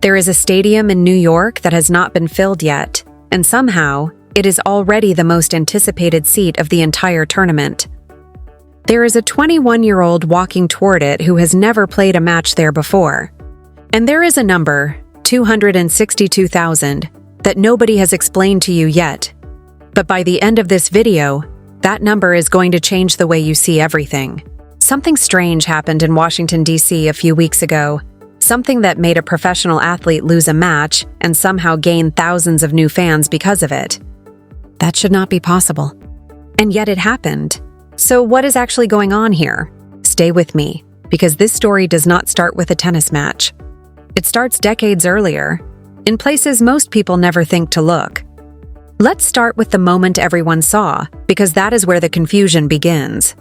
There is a stadium in New York that has not been filled yet, and somehow, it is already the most anticipated seat of the entire tournament. There is a 21-year-old walking toward it who has never played a match there before. And there is a number, 262,000, that nobody has explained to you yet. But by the end of this video, that number is going to change the way you see everything. Something strange happened in Washington, D.C. a few weeks ago. Something that made a professional athlete lose a match and somehow gain thousands of new fans because of it. That should not be possible. And yet it happened. So what is actually going on here? Stay with me, because this story does not start with a tennis match. It starts decades earlier, in places most people never think to look. Let's start with the moment everyone saw, because that is where the confusion begins.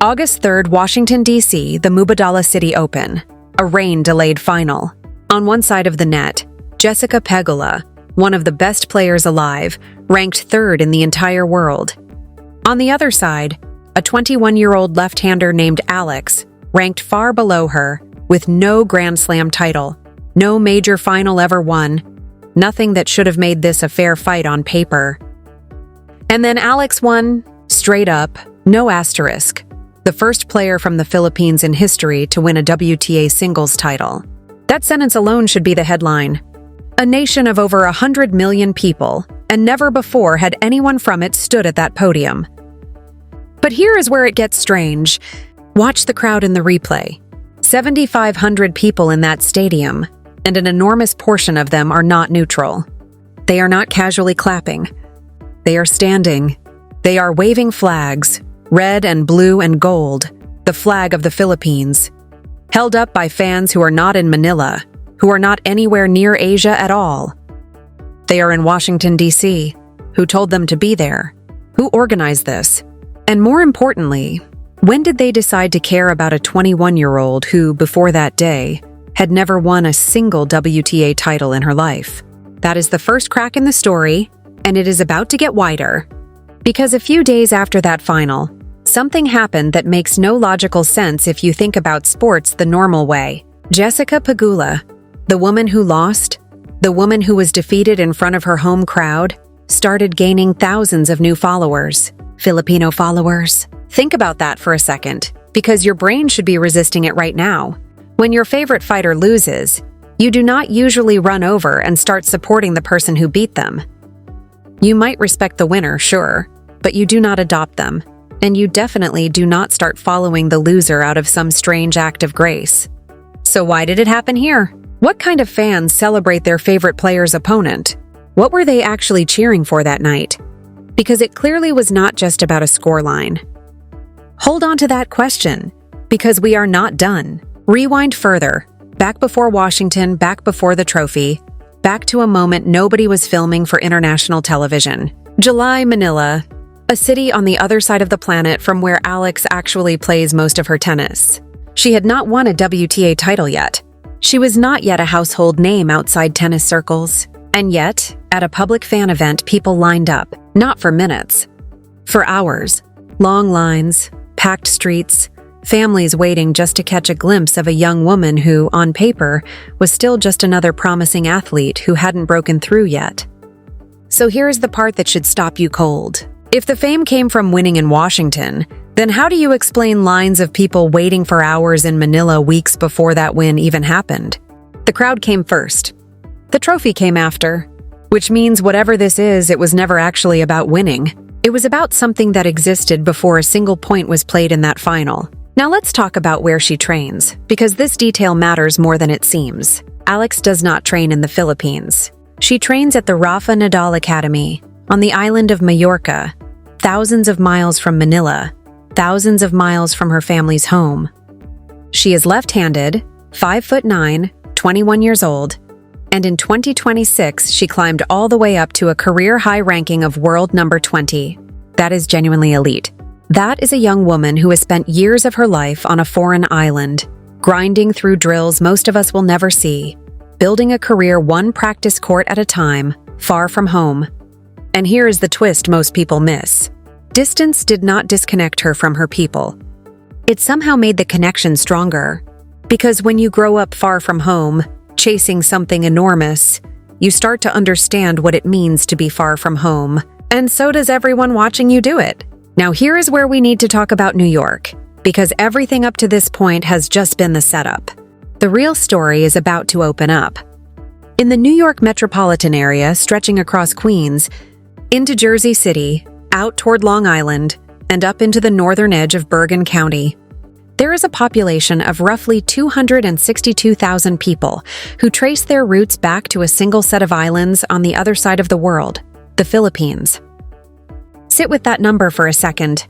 August 3rd, Washington, D.C., the Mubadala City Open. A rain-delayed final. On one side of the net, Jessica Pegula, one of the best players alive, ranked third in the entire world. On the other side, a 21-year-old left-hander named Alex, ranked far below her, with no Grand Slam title, no major final ever won, nothing that should have made this a fair fight on paper. And then Alex won, straight up, no asterisk. The first player from the Philippines in history to win a WTA singles title. That sentence alone should be the headline. A nation of over 100 million people, and never before had anyone from it stood at that podium. But here is where it gets strange. Watch the crowd in the replay. 7,500 people in that stadium, and an enormous portion of them are not neutral. They are not casually clapping. They are standing. They are waving flags. Red and blue and gold, the flag of the Philippines, held up by fans who are not in Manila, who are not anywhere near Asia at all. They are in Washington, D.C. Who told them to be there? Who organized this? And more importantly, when did they decide to care about a 21-year-old who, before that day, had never won a single WTA title in her life? That is the first crack in the story, and it is about to get wider. Because a few days after that final, something happened that makes no logical sense if you think about sports the normal way. Jessica Pegula, the woman who lost, the woman who was defeated in front of her home crowd, started gaining thousands of new followers. Filipino followers. Think about that for a second, because your brain should be resisting it right now. When your favorite fighter loses, you do not usually run over and start supporting the person who beat them. You might respect the winner, sure, but you do not adopt them. And you definitely do not start following the loser out of some strange act of grace. So why did it happen here? What kind of fans celebrate their favorite player's opponent? What were they actually cheering for that night? Because it clearly was not just about a scoreline. Hold on to that question, because we are not done. Rewind further, back before Washington, back before the trophy, back to a moment nobody was filming for international television. July, Manila, a city on the other side of the planet from where Alex actually plays most of her tennis. She had not won a WTA title yet. She was not yet a household name outside tennis circles. And yet, at a public fan event, people lined up, not for minutes, for hours. Long lines, packed streets, families waiting just to catch a glimpse of a young woman who, on paper, was still just another promising athlete who hadn't broken through yet. So here's the part that should stop you cold. If the fame came from winning in Washington, then how do you explain lines of people waiting for hours in Manila weeks before that win even happened? The crowd came first. The trophy came after. Which means whatever this is, it was never actually about winning. It was about something that existed before a single point was played in that final. Now let's talk about where she trains, because this detail matters more than it seems. Alex does not train in the Philippines. She trains at the Rafa Nadal Academy, on the island of Majorca, thousands of miles from Manila, thousands of miles from her family's home. She is left-handed, 5'9", 21 years old, and in 2026 she climbed all the way up to a career-high ranking of world number 20. That is genuinely elite. That is a young woman who has spent years of her life on a foreign island, grinding through drills most of us will never see, building a career one practice court at a time, far from home. And here is the twist most people miss. Distance did not disconnect her from her people. It somehow made the connection stronger. Because when you grow up far from home, chasing something enormous, you start to understand what it means to be far from home. And so does everyone watching you do it. Now here is where we need to talk about New York, because everything up to this point has just been the setup. The real story is about to open up. In the New York metropolitan area stretching across Queens, into Jersey City, out toward Long Island, and up into the northern edge of Bergen County, there is a population of roughly 262,000 people who trace their roots back to a single set of islands on the other side of the world, the Philippines. Sit with that number for a second.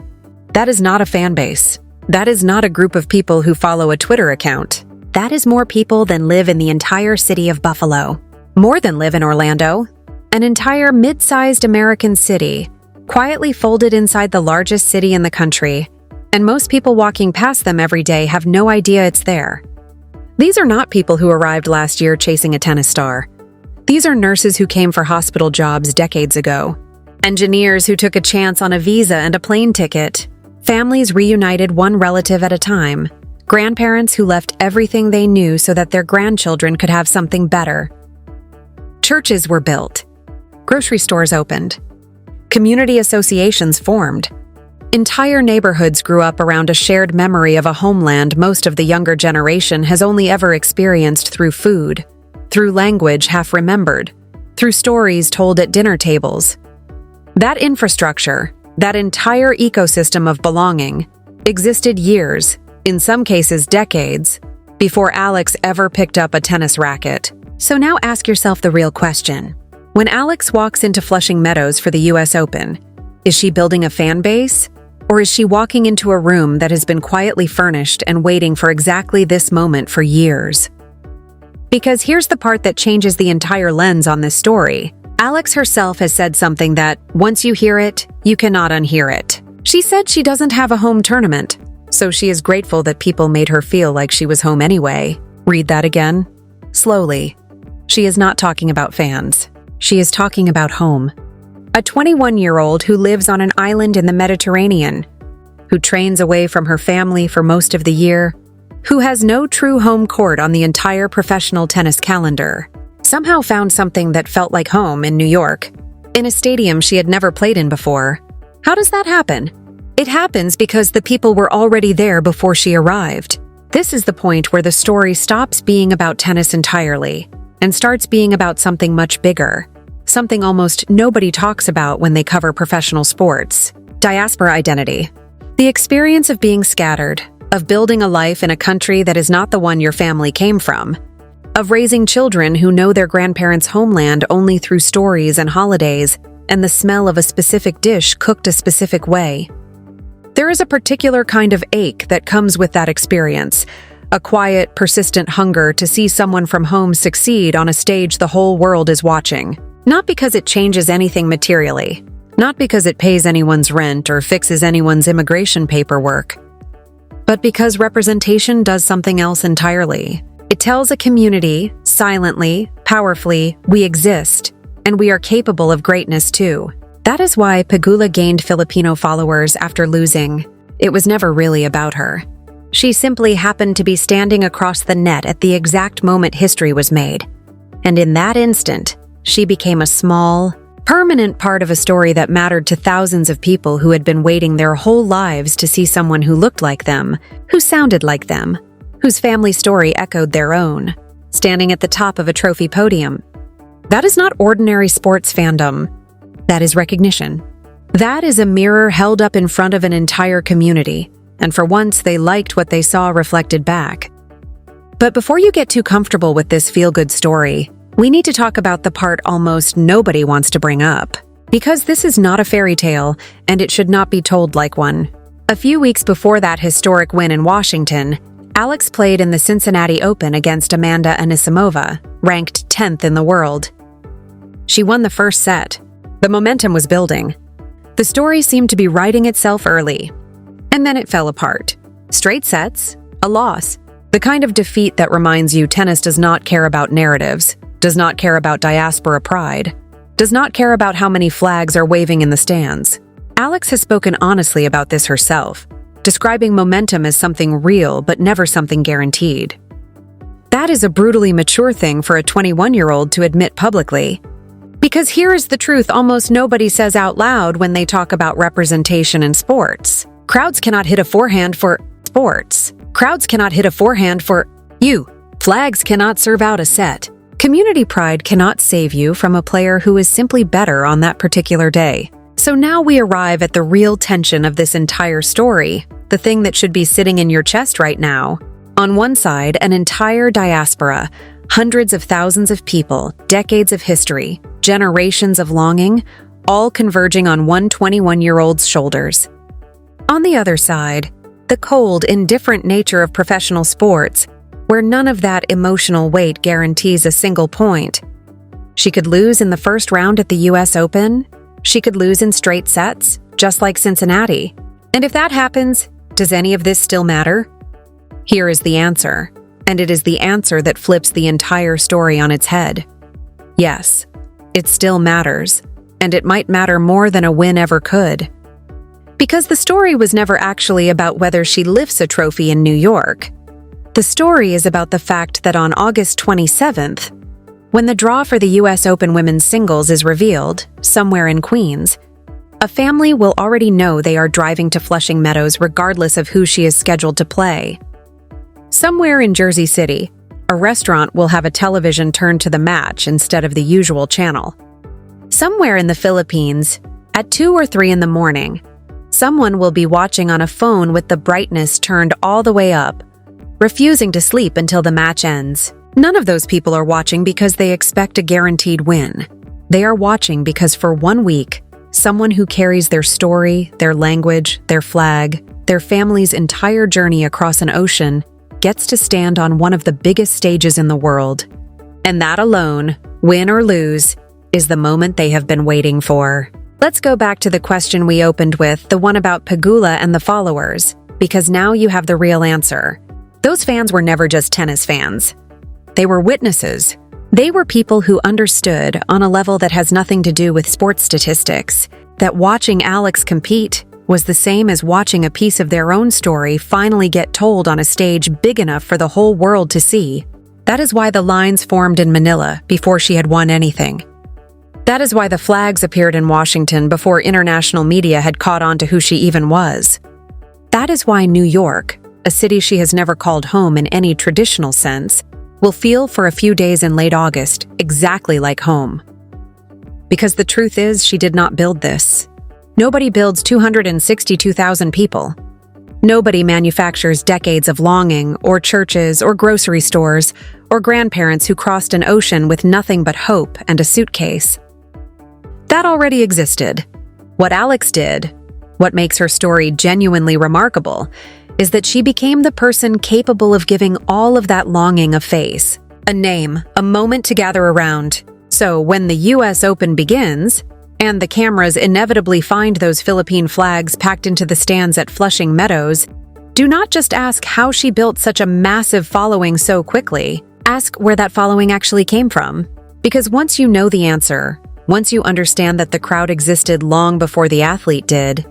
That is not a fan base. That is not a group of people who follow a Twitter account. That is more people than live in the entire city of Buffalo. More than live in Orlando. An entire mid-sized American city, quietly folded inside the largest city in the country, and most people walking past them every day have no idea it's there. These are not people who arrived last year chasing a tennis star. These are nurses who came for hospital jobs decades ago, engineers who took a chance on a visa and a plane ticket, families reunited one relative at a time, grandparents who left everything they knew so that their grandchildren could have something better. Churches were built. Grocery stores opened. Community associations formed. Entire neighborhoods grew up around a shared memory of a homeland most of the younger generation has only ever experienced through food, through language half remembered, through stories told at dinner tables. That infrastructure, that entire ecosystem of belonging, existed years, in some cases decades, before Alex ever picked up a tennis racket. So now ask yourself the real question. When Alex walks into Flushing Meadows for the US Open, is she building a fan base? Or is she walking into a room that has been quietly furnished and waiting for exactly this moment for years? Because here's the part that changes the entire lens on this story. Alex herself has said something that, once you hear it, you cannot unhear it. She said she doesn't have a home tournament, so she is grateful that people made her feel like she was home anyway. Read that again. Slowly. She is not talking about fans. She is talking about home. A 21-year-old who lives on an island in the Mediterranean, who trains away from her family for most of the year, who has no true home court on the entire professional tennis calendar, somehow found something that felt like home in New York, in a stadium she had never played in before. How does that happen? It happens because the people were already there before she arrived. This is the point where the story stops being about tennis entirely and starts being about something much bigger. Something almost nobody talks about when they cover professional sports. Diaspora identity. The experience of being scattered, of building a life in a country that is not the one your family came from, of raising children who know their grandparents' homeland only through stories and holidays and the smell of a specific dish cooked a specific way. There is a particular kind of ache that comes with that experience, a quiet, persistent hunger to see someone from home succeed on a stage the whole world is watching. Not because it changes anything materially, not because it pays anyone's rent or fixes anyone's immigration paperwork, but because representation does something else entirely. It tells a community, silently, powerfully, we exist, and we are capable of greatness too. That is why Pegula gained Filipino followers after losing. It was never really about her. She simply happened to be standing across the net at the exact moment history was made. And in that instant, she became a small, permanent part of a story that mattered to thousands of people who had been waiting their whole lives to see someone who looked like them, who sounded like them, whose family story echoed their own, standing at the top of a trophy podium. That is not ordinary sports fandom. That is recognition. That is a mirror held up in front of an entire community, and for once they liked what they saw reflected back. But before you get too comfortable with this feel-good story, we need to talk about the part almost nobody wants to bring up. Because this is not a fairy tale, and it should not be told like one. A few weeks before that historic win in Washington, Alex played in the Cincinnati Open against Amanda Anisimova, ranked 10th in the world. She won the first set. The momentum was building. The story seemed to be writing itself early. And then it fell apart. Straight sets, a loss, The kind of defeat that reminds you tennis does not care about narratives, does not care about diaspora pride, does not care about how many flags are waving in the stands. Alex has spoken honestly about this herself, describing momentum as something real but never something guaranteed. That is a brutally mature thing for a 21-year-old to admit publicly. Because here is the truth almost nobody says out loud when they talk about representation in sports. Crowds cannot hit a forehand for sports. Crowds cannot hit a forehand for you. Flags cannot serve out a set. Community pride cannot save you from a player who is simply better on that particular day. So now we arrive at the real tension of this entire story, the thing that should be sitting in your chest right now. On one side, an entire diaspora, hundreds of thousands of people, decades of history, generations of longing, all converging on one 21-year-old's shoulders. On the other side, the cold, indifferent nature of professional sports, where none of that emotional weight guarantees a single point. She could lose in the first round at the US Open. She could lose in straight sets, just like Cincinnati. And if that happens, does any of this still matter? Here is the answer, and it is the answer that flips the entire story on its head. Yes, it still matters, and it might matter more than a win ever could. Because the story was never actually about whether she lifts a trophy in New York. The story is about the fact that on August 27th, when the draw for the US Open women's singles is revealed, somewhere in Queens, a family will already know they are driving to Flushing Meadows regardless of who she is scheduled to play. Somewhere in Jersey City, a restaurant will have a television turned to the match instead of the usual channel. Somewhere in the Philippines, at 2 or 3 in the morning, someone will be watching on a phone with the brightness turned all the way up, refusing to sleep until the match ends. None of those people are watching because they expect a guaranteed win. They are watching because for 1 week, someone who carries their story, their language, their flag, their family's entire journey across an ocean gets to stand on one of the biggest stages in the world. And that alone, win or lose, is the moment they have been waiting for. Let's go back to the question we opened with, the one about Pegula and the followers, because now you have the real answer. Those fans were never just tennis fans. They were witnesses. They were people who understood, on a level that has nothing to do with sports statistics, that watching Alex compete was the same as watching a piece of their own story finally get told on a stage big enough for the whole world to see. That is why the lines formed in Manila before she had won anything. That is why the flags appeared in Washington before international media had caught on to who she even was. That is why New York, a city she has never called home in any traditional sense, will feel for a few days in late August exactly like home. Because the truth is, she did not build this. Nobody builds 262,000 people. Nobody manufactures decades of longing, or churches, or grocery stores, or grandparents who crossed an ocean with nothing but hope and a suitcase. That already existed. What Alex did, what makes her story genuinely remarkable, is that she became the person capable of giving all of that longing a face, a name, a moment to gather around. So when the US Open begins, and the cameras inevitably find those Philippine flags packed into the stands at Flushing Meadows, do not just ask how she built such a massive following so quickly. Ask where that following actually came from. Because once you know the answer, once you understand that the crowd existed long before the athlete did,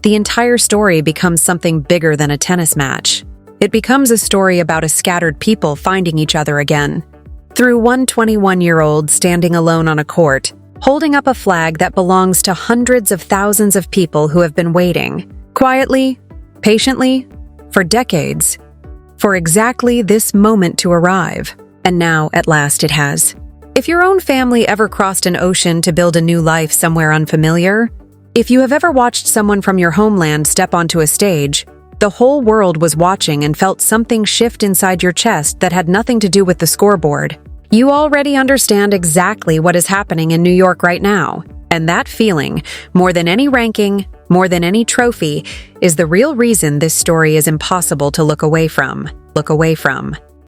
the entire story becomes something bigger than a tennis match. It becomes a story about a scattered people finding each other again. Through one 21-year-old standing alone on a court, holding up a flag that belongs to hundreds of thousands of people who have been waiting, quietly, patiently, for decades, for exactly this moment to arrive. And now, at last, it has. If your own family ever crossed an ocean to build a new life somewhere unfamiliar, if you have ever watched someone from your homeland step onto a stage, the whole world was watching and felt something shift inside your chest that had nothing to do with the scoreboard. You already understand exactly what is happening in New York right now. And that feeling, more than any ranking, more than any trophy, is the real reason this story is impossible to look away from.